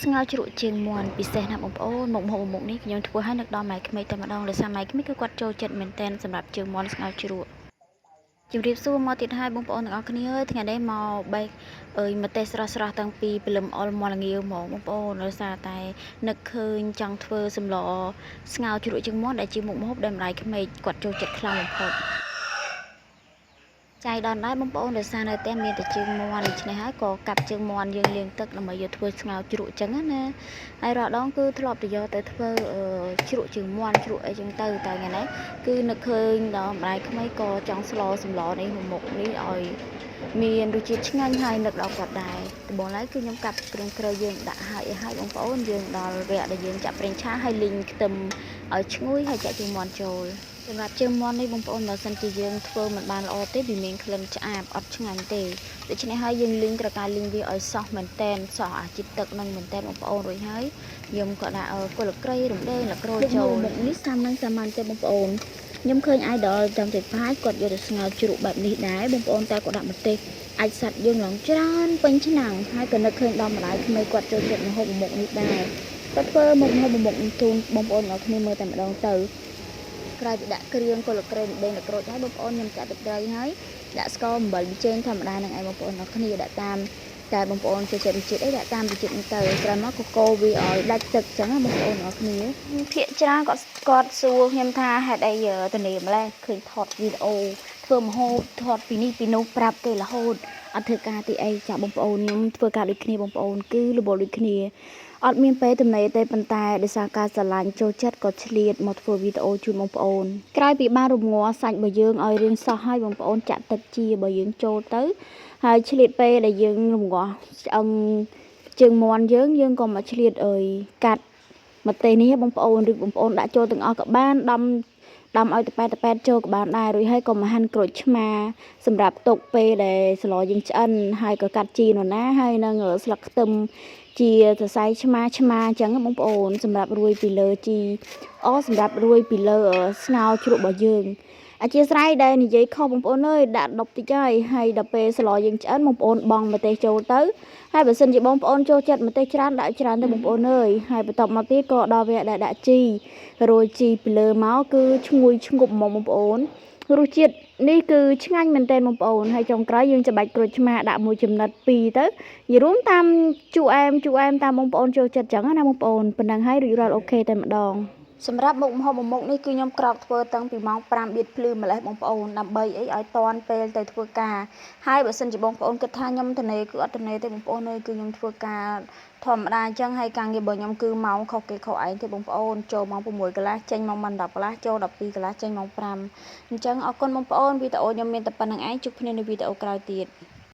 ស្ងោរជ្រក់ជើងមាន់ពិសេសណាស់បងប្អូនមុខម្ហូបមុខនេះខ្ញុំធ្វើឲ្យនឹកដល់ម៉ែក្មេកតែម្ដងដោយសារម៉ែក្មេកគឺគាត់ចូលចិត្តមែនតែនសម្រាប់ជើងមាន់ស្ងោរជ្រក់ជម្រាបសួរមកទៀតហើយបងប្អូនទាំងអស់គ្នាថ្ងៃនេះមកបែកម្ទេសស្រស់ៗតាំងពីព្រលឹមអុលមកល្ងាវហ្មងបងប្អូនដោយសារតែនឹកឃើញចង់ធ្វើសម្លស្ងោរជ្រក់ជើងមាន់ដែលជាមុខម្ហូបដែលម្ដាយក្មេកគាត់ចូលចិត្តខ្លាំងបំផុតចៃដន្យដែរបងប្អូនដោយសារនៅផ្ទះមានតែជើងមាន់ដូច្នេះហើយក៏កាប់ជើងមាន់យើងលាងទឹកដើម្បីយកធ្វើស្ងោរជ្រក់ចឹងណាហើយរាល់ដងគឺធ្លាប់ទៅយកទៅធ្វើជ្រក់ជើងមាន់ជ្រក់អីចឹងទៅតែថ្ងៃនេះគឺនឹកឃើញដល់ម្ដាយក្មេកក៏ចង់ស្លសម្លនេះមុខនេះឲ្យមានរសជាតិឆ្ងាញ់ហើយនឹកដល់គាត់ដែរដំបូងឡើយគឺខ្ញុំកាប់គ្រឿងក្រូចយើងដាក់ឲ្យបងប្អូនយើងដល់វគ្គដែលយើងចាក់ប្រេងឆាហើយលីងខ្ទឹមឲ្យឈ្ងុយហើយចាក់ជើងមាន់ចូលសម្រាប់ជើងមាន់នេះបងប្អូនបើសិនជាយើងធ្វើមិនបានល្អទេវាមានក្លិនឆ្អាបអត់ឆ្ងាញ់ទេដូច្នេះហើយយើងលីងត្រូវការលីងវាឲ្យសោះមែនតែនសោះអាជាតិទឹកនឹងមែនតែនបងប្អូនរួចហើយខ្ញុំក៏ដាក់គល់ក្រីរំដេងលក្រូចចូលមុខនេះសាមញ្ញទេបងប្អូនខ្ញុំឃើញ idol ចាំតែផាយគាត់យកទៅស្ងោរជ្រក់បែបនេះដែរបងប្អូនតែគាត់ដាក់ម្ទេសអាចសាច់យើងឡើងច្រើនពេញឆ្នាំងហើយក៏នឹកឃើញដល់ម្ដាយក្មេកគាត់ចូលចិត្តម្ហូបមុខនេះដែរគាត់ធ្វើមុខនេះជូនបងប្អូនទាំងគ្នាមើលតែម្ដងទៅក្រោយពីដាក់គ្រឿងគល់ក្រែមដេងលក្រូចហើយបងប្អូនខ្ញុំចាក់ទឹកត្រីហើយដាក់ស្ករអំបិលប៊ីចេងធម្មតានឹងឯងបងប្អូនទាំងគ្នាដាក់តាមតែបងប្អូនចូលចិត្តរសជាតិអីដាក់តាមរសជាតិហ្នឹងទៅក្រោយមកក៏កូរវាឲ្យដាច់ទឹកចឹងណាបងប្អូនទាំងគ្នាភាគច្រើនគាត់សួរខ្ញុំថាហេតុអីទៅនេះម្លេះឃើញថតវីដេអូធ្វើម្ហូបថតពីនេះពីនោះប្រាប់គេរហូតអត់ធ្វើការទីអីចាបងប្អូនខ្ញុំធ្វើការដូចគ្នាបងប្អូនគឺរបបដូចគ្នាអត់មានពេលទំនេរទេប៉ុន្តែដោយសារការស្រឡាញ់ចូលចិត្តក៏ឆ្លៀតមកធ្វើវីដេអូជូនបងប្អូនក្រោយពីបានរំងាស់សាច់របស់យើងឲ្យរៀងសោះហើយបងប្អូនចាក់ទឹកជារបស់យើងចូលទៅហើយឆ្លៀតពេលដែលយើងរំងាស់ឆ្អឹងជើងមាន់យើងក៏មកឆ្លៀតកាត់ម្ទេសនេះបងប្អូនឬបងប្អូនដាក់ចូលទាំងអស់ក៏បានដំឲ្យតប៉ែតចូលក៏បានដែររួចហើយក៏មកហាន់ក្រូចឆ្មាសម្រាប់ទុកពេលដែលស្លយើងឆ្អិនហើយក៏កាត់ជីនោះណាហើយនឹងស្លឹកខ្ទឹមជាសរសៃឆ្មាអញ្ចឹងបងប្អូនសម្រាប់រួយពីលើជីសម្រាប់រួយពីលើស្ងោរជ្រក់របស់យើងអធិស្ឋានដែលនិយាយខុសបងប្អូនអើយដាក់ដុបតិចហើយដល់ពេលស្លយើងឆ្អិនបងប្អូនបង់ម្ទេសចូលទៅហើយបើសិនជាបងប្អូនចូលចិត្តម្ទេសច្រើនដាក់ច្រើនទៅបងប្អូនអើយហើយបន្ទាប់មកទៀតក៏ដល់វគ្គដែលដាក់ជីរួយជីពីលើមកគឺឈ្ងុយឈ្ងប់ហ្មងបងប្អូនរសជាតិនេះគឺឆ្ងាញ់មែនទែនបងប្អូនហើយចុងក្រោយយើងច្បាច់ក្រូចឆ្មាដាក់មួយចំណិត2ទៅនិយាយរួមតាមជូរអែមតាមបងប្អូនចូលចិត្តចឹងណាបងប្អូនប៉ុណ្ណឹងហើយរួចរាល់អូខេតែម្ដងសម្រាប់មុខម្ហូបមុខនេះគឺខ្ញុំក្រោកធ្វើតាំងពីម៉ោង5បៀតភ្លឺម្លេះបងប្អូនដើម្បីអីឲ្យតាន់ពេលទៅធ្វើការហើយបើសិនជាបងប្អូនគិតថាខ្ញុំត្នេគឺអត់ត្នេទេបងប្អូនអើយគឺខ្ញុំធ្វើការធម្មតាអញ្ចឹងហើយការងាររបស់ខ្ញុំគឺម៉ោងខុសគេខុសឯងទេបងប្អូនចូលម៉ោង6កន្លះចេញម៉ោង10កន្លះចូល12កន្លះចេញម៉ោង5អញ្ចឹងអរគុណបងប្អូនវីដេអូខ្ញុំមានតែប៉ុណ្្នឹងឯងជួបគ្នានៅវីដេអូក្រោយទៀត